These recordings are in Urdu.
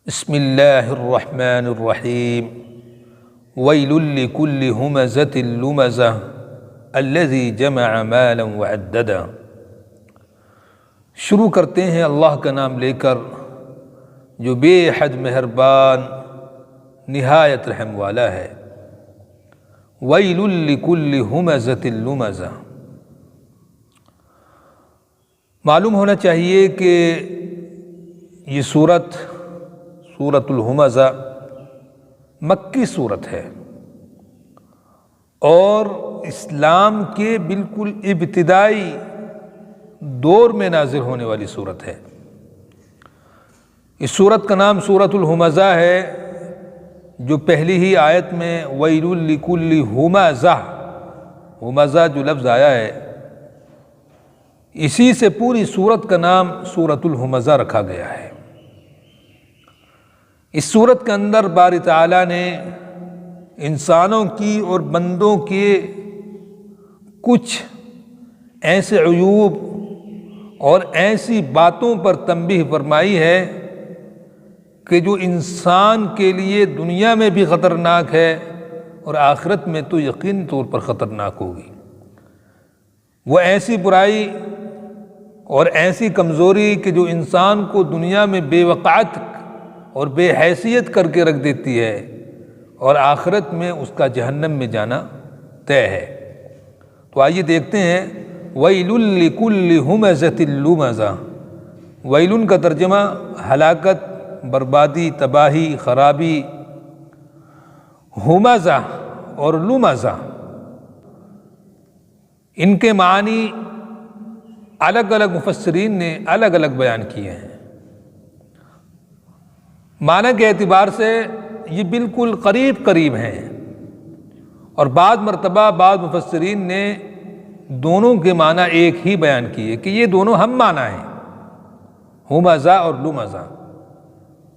بسم اللہ الرحمن الرحیم ویل لکل ہمزۃ لمزہ الذی جمع مالا وعددا۔ شروع کرتے ہیں اللہ کا نام لے کر جو بے حد مہربان نہایت رحم والا ہے۔ ویل لکل ہمزۃ لمزہ، معلوم ہونا چاہیے کہ یہ سورت الہمزہ مکی صورت ہے اور اسلام کے بالکل ابتدائی دور میں نازل ہونے والی صورت ہے۔ اس صورت کا نام سورۃ الہمزہ ہے، جو پہلی ہی آیت میں ویل لکل ہمزہ، ہمزہ جو لفظ آیا ہے اسی سے پوری صورت کا نام سورۃ الہمزہ رکھا گیا ہے۔ اس صورت کے اندر باری تعالیٰ نے انسانوں کی اور بندوں کے کچھ ایسے عیوب اور ایسی باتوں پر تنبیہ فرمائی ہے کہ جو انسان کے لیے دنیا میں بھی خطرناک ہے اور آخرت میں تو یقینی طور پر خطرناک ہوگی۔ وہ ایسی برائی اور ایسی کمزوری کہ جو انسان کو دنیا میں بے وقعت اور بے حیثیت کر کے رکھ دیتی ہے اور آخرت میں اس کا جہنم میں جانا طے ہے۔ تو آئیے دیکھتے ہیں ویل لکل ہمزۃ لمزہ۔ ویل کا ترجمہ ہلاکت، بربادی، تباہی، خرابی۔ ہمزہ اور لمزہ ان کے معنی الگ الگ مفسرین نے الگ الگ بیان کیے ہیں۔ معنی کے اعتبار سے یہ بالکل قریب ہیں، اور بعض مرتبہ بعض مفسرین نے دونوں کے معنی ایک ہی بیان کیے کہ یہ دونوں ہم معنی ہیں، ہمزہ اور لمزہ،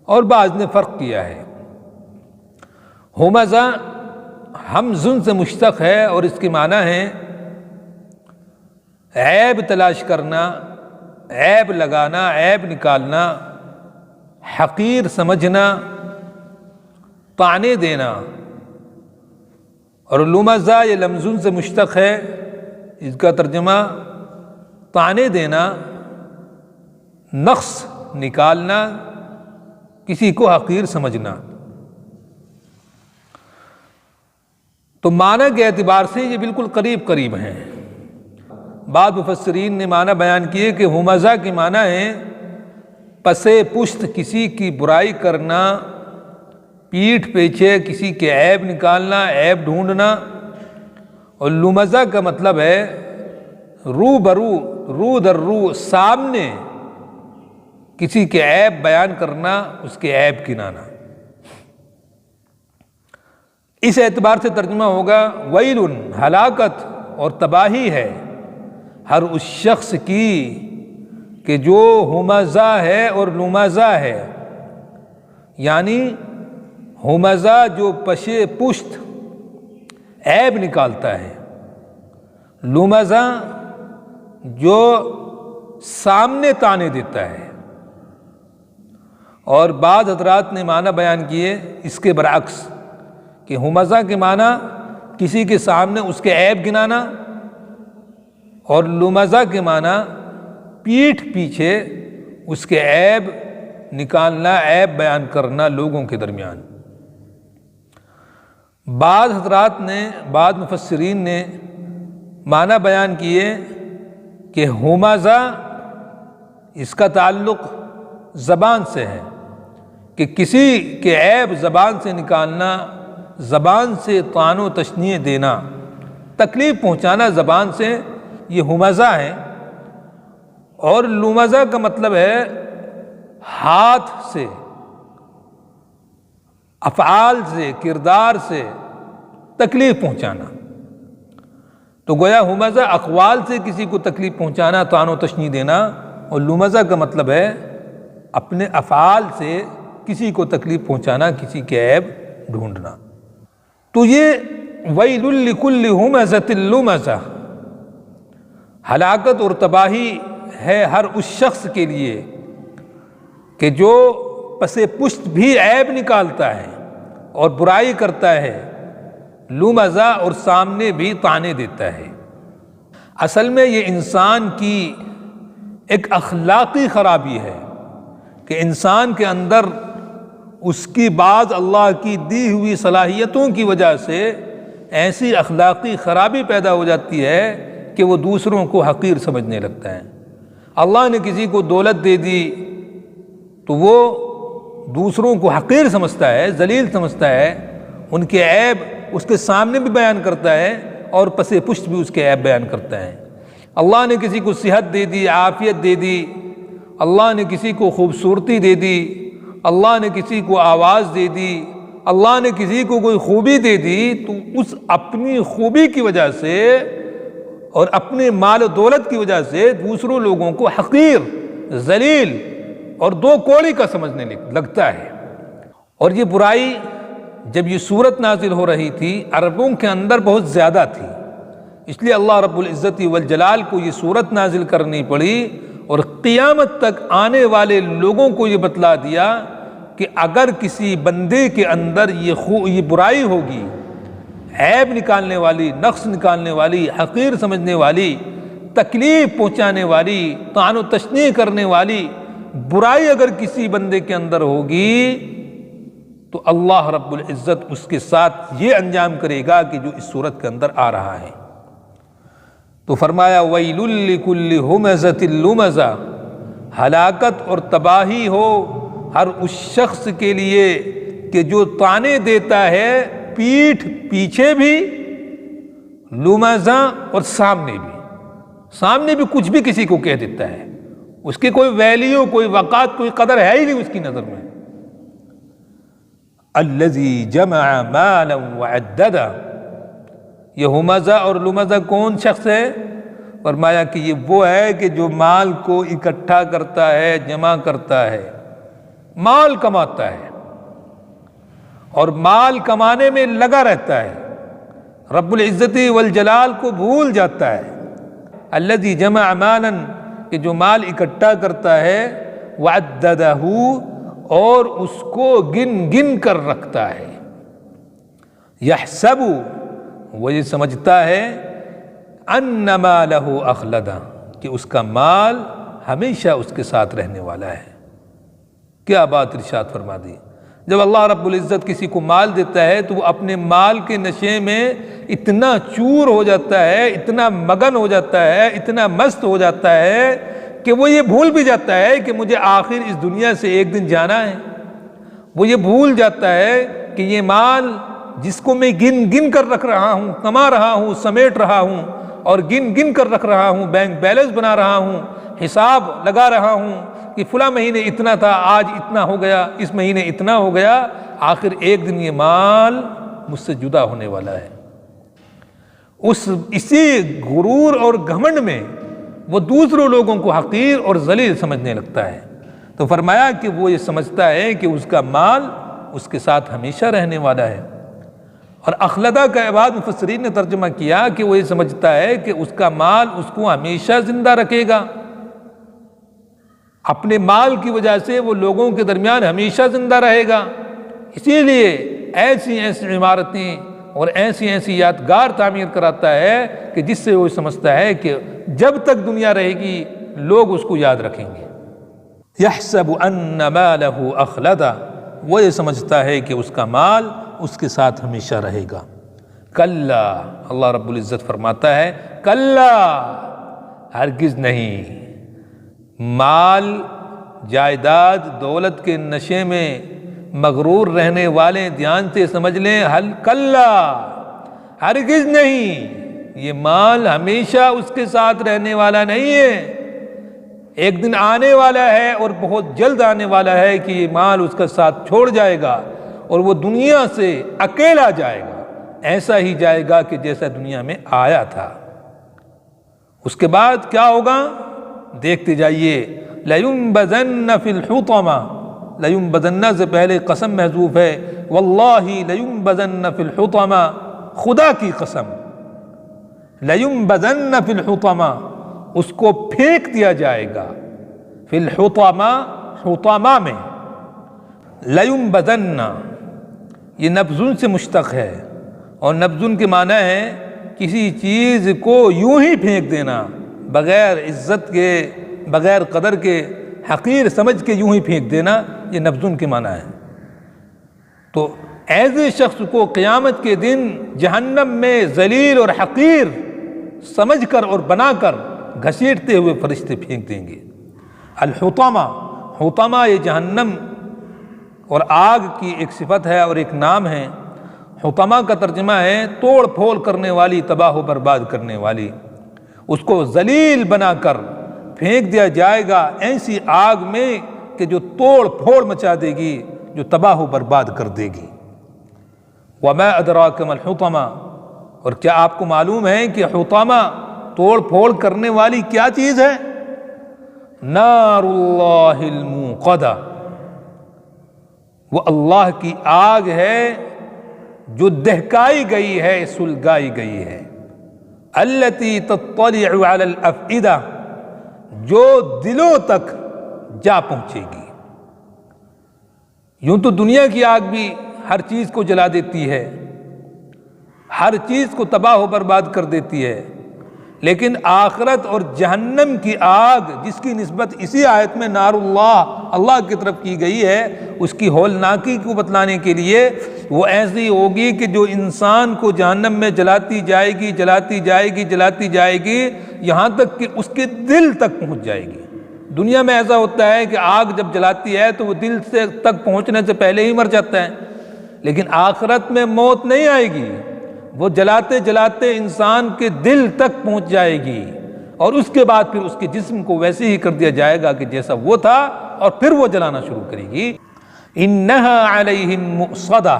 اور بعض نے فرق کیا ہے۔ ہمزہ ہمزن سے مشتق ہے اور اس کے معنی ہے عیب تلاش کرنا، عیب لگانا، عیب نکالنا، حقیر سمجھنا، طعنے دینا۔ اور لمزہ یہ لمزن سے مشتق ہے، اس کا ترجمہ طعنے دینا، نقص نکالنا، کسی کو حقیر سمجھنا۔ تو معنی کے اعتبار سے یہ بالکل قریب ہیں۔ بعض مفسرین نے معنی بیان کیے کہ ہمزہ کے معنی ہے پسے پشت کسی کی برائی کرنا، پیٹھ پیچھے کسی کے عیب نکالنا، عیب ڈھونڈنا۔ اور لمزہ کا مطلب ہے رو برو، رو در رو، سامنے کسی کے عیب بیان کرنا، اس کے عیب گنانا۔ اس اعتبار سے ترجمہ ہوگا ویل، ہلاکت اور تباہی ہے ہر اس شخص کی کہ جو ہمزہ ہے اور لمزہ ہے، یعنی ہمزہ جو پشے پشت عیب نکالتا ہے، لمزہ جو سامنے طعنے دیتا ہے۔ اور بعض حضرات نے معنی بیان کیے اس کے برعکس کہ ہمزہ کے معنی کسی کے سامنے اس کے عیب گنانا، اور لمزہ کے معنی پیٹھ پیچھے اس کے عیب نکالنا، عیب بیان کرنا لوگوں کے درمیان۔ بعض حضرات نے، بعض مفسرین نے معنی بیان کیے کہ ہمزہ اس کا تعلق زبان سے ہے، کہ کسی کے عیب زبان سے نکالنا، زبان سے طعن و تشنیع دینا، تکلیف پہنچانا زبان سے، یہ ہمزہ ہے۔ اور لمزہ کا مطلب ہے ہاتھ سے، افعال سے، کردار سے تکلیف پہنچانا۔ تو گویا ہمزہ اقوال سے کسی کو تکلیف پہنچانا، طعن و تشنیع دینا، اور لمزہ کا مطلب ہے اپنے افعال سے کسی کو تکلیف پہنچانا، کسی کے عیب ڈھونڈنا۔ تو یہ ویل لکل ہمزۃ لمزہ، ہلاکت اور تباہی ہے ہر اس شخص کے لیے کہ جو پس پشت بھی عیب نکالتا ہے اور برائی کرتا ہے، لمزہ اور سامنے بھی طعنے دیتا ہے۔ اصل میں یہ انسان کی ایک اخلاقی خرابی ہے کہ انسان کے اندر اس کی بعض اللہ کی دی ہوئی صلاحیتوں کی وجہ سے ایسی اخلاقی خرابی پیدا ہو جاتی ہے کہ وہ دوسروں کو حقیر سمجھنے لگتا ہے۔ اللہ نے کسی کو دولت دے دی تو وہ دوسروں کو حقیر سمجھتا ہے، ذلیل سمجھتا ہے، ان کے عیب اس کے سامنے بھی بیان کرتا ہے اور پس پشت بھی اس کے عیب بیان کرتا ہے۔ اللہ نے کسی کو صحت دے دی، عافیت دے دی، اللہ نے کسی کو خوبصورتی دے دی، اللہ نے کسی کو آواز دے دی، اللہ نے کسی کو کوئی خوبی دے دی، تو اس اپنی خوبی کی وجہ سے اور اپنے مال و دولت کی وجہ سے دوسروں لوگوں کو حقیر، ذلیل اور دو کوڑی کا سمجھنے لگتا ہے۔ اور یہ برائی جب یہ صورت نازل ہو رہی تھی عربوں کے اندر بہت زیادہ تھی، اس لیے اللہ رب العزت والجلال کو یہ صورت نازل کرنی پڑی اور قیامت تک آنے والے لوگوں کو یہ بتلا دیا کہ اگر کسی بندے کے اندر یہ برائی ہوگی، عیب نکالنے والی، نقص نکالنے والی، حقیر سمجھنے والی، تکلیف پہنچانے والی، طعن و تشنیع کرنے والی برائی اگر کسی بندے کے اندر ہوگی تو اللہ رب العزت اس کے ساتھ یہ انجام کرے گا کہ جو اس صورت کے اندر آ رہا ہے۔ تو فرمایا وَيْلٌ لِكُلِّ هُمَزَةٍ لُمَزَةٍ، ہلاکت اور تباہی ہو ہر اس شخص کے لیے کہ جو طعنے دیتا ہے پیٹھ پیچھے بھی، لمزہ اور سامنے بھی کچھ بھی کسی کو کہہ دیتا ہے، اس کی کوئی ویلیو، کوئی وقات، کوئی قدر ہے ہی نہیں اس کی نظر میں۔ الذی جمع مالا وعددا، یہ ہمزہ اور لمزہ کون شخص ہے؟ فرمایا کہ یہ وہ ہے کہ جو مال کو اکٹھا کرتا ہے، جمع کرتا ہے، مال کماتا ہے اور مال کمانے میں لگا رہتا ہے، رب العزت والجلال کو بھول جاتا ہے۔ الذی جمع مالا، کہ جو مال اکٹھا کرتا ہے، وعددہ، اور اس کو گن گن کر رکھتا ہے۔ یحسب، وہ یہ سمجھتا ہے، ان مالہ اخلدہ، کہ اس کا مال ہمیشہ اس کے ساتھ رہنے والا ہے۔ کیا بات ارشاد فرما دی! جب اللہ رب العزت کسی کو مال دیتا ہے تو وہ اپنے مال کے نشے میں اتنا چور ہو جاتا ہے، اتنا مگن ہو جاتا ہے، اتنا مست ہو جاتا ہے کہ وہ یہ بھول بھی جاتا ہے کہ مجھے آخر اس دنیا سے ایک دن جانا ہے۔ وہ یہ بھول جاتا ہے کہ یہ مال جس کو میں گن گن کر رکھ رہا ہوں، کما رہا ہوں، سمیٹ رہا ہوں اور گن گن کر رکھ رہا ہوں، بینک بیلنس بنا رہا ہوں، حساب لگا رہا ہوں کہ فلاں مہینے اتنا تھا، آج اتنا ہو گیا، اس مہینے اتنا ہو گیا، آخر ایک دن یہ مال مجھ سے جدا ہونے والا ہے۔ اسی غرور اور گھمنڈ میں وہ دوسروں لوگوں کو حقیر اور ذلیل سمجھنے لگتا ہے۔ تو فرمایا کہ وہ یہ سمجھتا ہے کہ اس کا مال اس کے ساتھ ہمیشہ رہنے والا ہے۔ اور اخلدہ کا بعض مفسرین نے ترجمہ کیا کہ وہ یہ سمجھتا ہے کہ اس کا مال اس کو ہمیشہ زندہ رکھے گا، اپنے مال کی وجہ سے وہ لوگوں کے درمیان ہمیشہ زندہ رہے گا، اسی لیے ایسی ایسی عمارتیں اور ایسی ایسی یادگار تعمیر کراتا ہے کہ جس سے وہ سمجھتا ہے کہ جب تک دنیا رہے گی لوگ اس کو یاد رکھیں گے۔ یحسب ان مالہ اخلدہ، وہ یہ سمجھتا ہے کہ اس کا مال اس کے ساتھ ہمیشہ رہے گا۔ کلا، اللہ رب العزت فرماتا ہے کلا، ہرگز نہیں۔ مال، جائیداد، دولت کے نشے میں مغرور رہنے والے دھیان سے سمجھ لیں، کلا، ہرگز نہیں، یہ مال ہمیشہ اس کے ساتھ رہنے والا نہیں ہے، ایک دن آنے والا ہے اور بہت جلد آنے والا ہے کہ یہ مال اس کا ساتھ چھوڑ جائے گا اور وہ دنیا سے اکیلا جائے گا، ایسا ہی جائے گا کہ جیسا دنیا میں آیا تھا۔ اس کے بعد کیا ہوگا دیکھتے جائیے۔ لَيُنبَذَنَّ فِي الْحُطَمَةِ، لَيُنبَذَنَّ سے پہلے قسم محذوف ہے، وَاللَّهِ لَيُنبَذَنَّ فِي الْحُطَمَةِ، خدا کی قسم، لَيُنبَذَنَّ فِي الْحُطَمَةِ، اس کو پھینک دیا جائے گا، فی الحطمہ، حطمہ میں، لَيُنبَذَنَّ یہ نبذن سے مشتق ہے، اور نبذن کے معنی ہے کسی چیز کو یوں ہی پھینک دینا، بغیر عزت کے، بغیر قدر کے، حقیر سمجھ کے یوں ہی پھینک دینا، یہ نبذن کے معنی ہے۔ تو ایسے شخص کو قیامت کے دن جہنم میں ذلیل اور حقیر سمجھ کر اور بنا کر گھسیٹتے ہوئے فرشتے پھینک دیں گے۔ الحطمہ، حطمہ یہ جہنم اور آگ کی ایک صفت ہے اور ایک نام ہے۔ حطمہ کا ترجمہ ہے توڑ پھوڑ کرنے والی، تباہ و برباد کرنے والی۔ اس کو ذلیل بنا کر پھینک دیا جائے گا ایسی آگ میں کہ جو توڑ پھوڑ مچا دے گی، جو تباہ و برباد کر دے گی۔ وما ادراک ما الحطمہ، اور کیا آپ کو معلوم ہے کہ حطمہ توڑ پھوڑ کرنے والی کیا چیز ہے؟ نار اللہ الموقدہ، وہ اللہ کی آگ ہے جو دہکائی گئی ہے، سلگائی گئی ہے۔ التی تطلع علی الافئدہ، جو دلوں تک جا پہنچے گی۔ یوں تو دنیا کی آگ بھی ہر چیز کو جلا دیتی ہے، ہر چیز کو تباہ و برباد کر دیتی ہے، لیکن آخرت اور جہنم کی آگ جس کی نسبت اسی آیت میں نار اللہ کی طرف کی گئی ہے، اس کی ہولناکی کو بتلانے کے لیے وہ ایسی ہوگی کہ جو انسان کو جہنم میں جلاتی جائے گی، جلاتی جائے گی، جلاتی جائے گی، یہاں تک کہ اس کے دل تک پہنچ جائے گی۔ دنیا میں ایسا ہوتا ہے کہ آگ جب جلاتی ہے تو وہ دل سے تک پہنچنے سے پہلے ہی مر جاتا ہے، لیکن آخرت میں موت نہیں آئے گی، وہ جلاتے جلاتے انسان کے دل تک پہنچ جائے گی، اور اس کے بعد پھر اس کے جسم کو ویسے ہی کر دیا جائے گا کہ جیسا وہ تھا، اور پھر وہ جلانا شروع کرے گی۔ انہا علیہم مؤصدہ،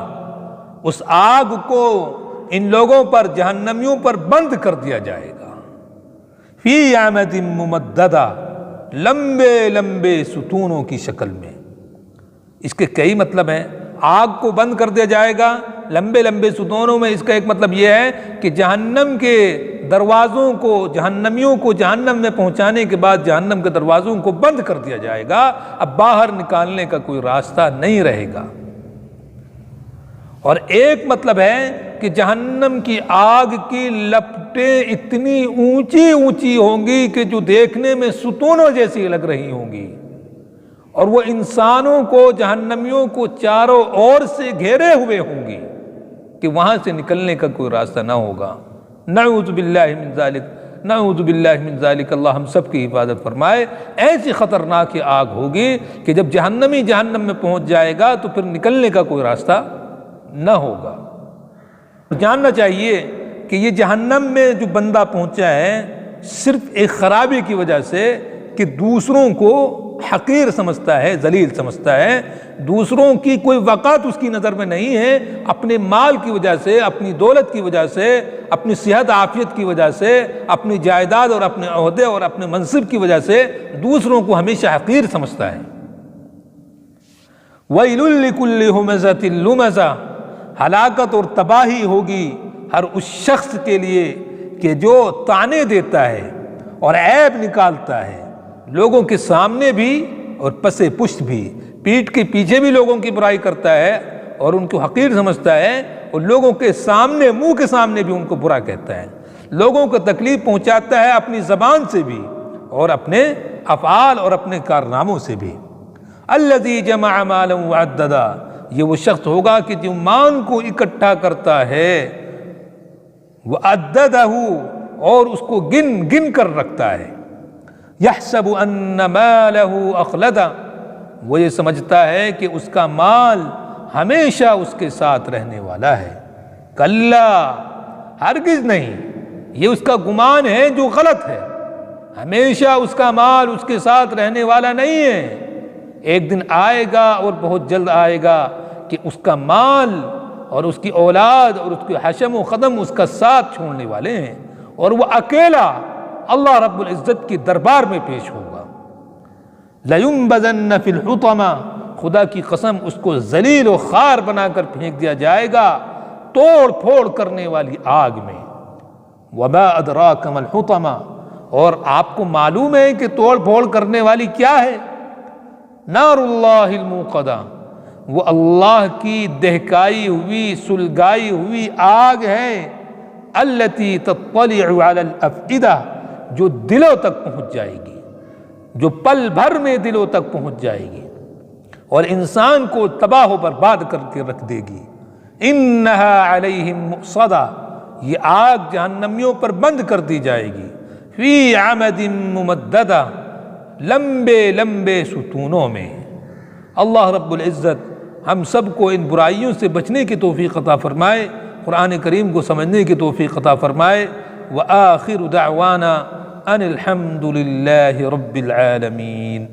اس آگ کو ان لوگوں پر، جہنمیوں پر بند کر دیا جائے گا۔ فی عمد ممددہ، لمبے لمبے ستونوں کی شکل میں۔ اس کے کئی مطلب ہیں۔ آگ کو بند کر دیا جائے گا لمبے لمبے ستونوں میں، اس کا ایک مطلب یہ ہے کہ جہنم کے دروازوں کو، جہنمیوں کو جہنم میں پہنچانے کے بعد جہنم کے دروازوں کو بند کر دیا جائے گا، اب باہر نکالنے کا کوئی راستہ نہیں رہے گا۔ اور ایک مطلب ہے کہ جہنم کی آگ کی لپٹیں اتنی اونچی اونچی ہوں گی کہ جو دیکھنے میں ستونوں جیسی لگ رہی ہوں گی، اور وہ انسانوں کو، جہنمیوں کو چاروں اور سے گھیرے ہوئے ہوں گی کہ وہاں سے نکلنے کا کوئی راستہ نہ ہوگا۔ نعوذ باللہ من ذالک، نعوذ باللہ من ذالک، اللہ ہم سب کی حفاظت فرمائے۔ ایسی خطرناک آگ ہوگی کہ جب جہنمی جہنم میں پہنچ جائے گا تو پھر نکلنے کا کوئی راستہ نہ ہوگا۔ جاننا چاہیے کہ یہ جہنم میں جو بندہ پہنچا ہے صرف ایک خرابی کی وجہ سے کہ دوسروں کو حقیر سمجھتا ہے، ذلیل سمجھتا ہے، دوسروں کی کوئی وقعت اس کی نظر میں نہیں ہے، اپنے مال کی وجہ سے، اپنی دولت کی وجہ سے، اپنی صحت عافیت کی وجہ سے، اپنی جائیداد اور اپنے عہدے اور اپنے منصب کی وجہ سے دوسروں کو ہمیشہ حقیر سمجھتا ہے۔ وَيْلٌ لِكُلِّ هُمَزَةٍ لُمَزَةٍ، ہلاکت اور تباہی ہوگی ہر اس شخص کے لیے کہ جو طعنے دیتا ہے اور عیب نکالتا ہے، لوگوں کے سامنے بھی اور پس پشت بھی، پیٹھ کے پیچھے بھی لوگوں کی برائی کرتا ہے اور ان کو حقیر سمجھتا ہے، اور لوگوں کے سامنے، منہ کے سامنے بھی ان کو برا کہتا ہے، لوگوں کو تکلیف پہنچاتا ہے اپنی زبان سے بھی اور اپنے افعال اور اپنے کارناموں سے بھی۔ الذی جمع مالا وعددا، یہ وہ شخص ہوگا کہ جو مال کو اکٹھا کرتا ہے، وعددہ، اور اس کو گن گن کر رکھتا ہے۔ یحسب ان مالہ اخلدہ، وہ یہ سمجھتا ہے کہ اس کا مال ہمیشہ اس کے ساتھ رہنے والا ہے۔ کلا، ہرگز نہیں، یہ اس کا گمان ہے جو غلط ہے، ہمیشہ اس کا مال اس کے ساتھ رہنے والا نہیں ہے۔ ایک دن آئے گا اور بہت جلد آئے گا کہ اس کا مال اور اس کی اولاد اور اس کی حشم و خدم اس کا ساتھ چھوڑنے والے ہیں، اور وہ اکیلا اللہ رب العزت کی دربار میں پیش ہوگا۔ لَيُنبَذَنَّ فِي الْحُطَمَةِ، خدا کی قسم اس کو ذلیل و خوار بنا کر پھینک دیا جائے گا توڑ پھوڑ کرنے والی آگ میں۔ وَمَا أَدْرَاكَ مَا الْحُطَمَةُ، اور آپ کو معلوم ہے کہ توڑ پھوڑ کرنے والی کیا ہے؟ نار اللہ الموقدہ، وہ اللہ کی دہکائی ہوئی سلگائی ہوئی آگ ہے، التی تطلع علی الافئدہ، جو دلوں تک پہنچ جائے گی، جو پل بھر میں دلوں تک پہنچ جائے گی اور انسان کو تباہ و برباد کر کے رکھ دے گی۔ انہا علیہم مؤصدہ، یہ آگ جہنمیوں پر بند کر دی جائے گی، فی عمد ممددہ، لمبے لمبے ستونوں میں۔ اللہ رب العزت ہم سب کو ان برائیوں سے بچنے کی توفیق عطا فرمائے، قرآن کریم کو سمجھنے کی توفیق عطا فرمائے۔ وآخر دعوانا ان الحمد للہ رب العالمین۔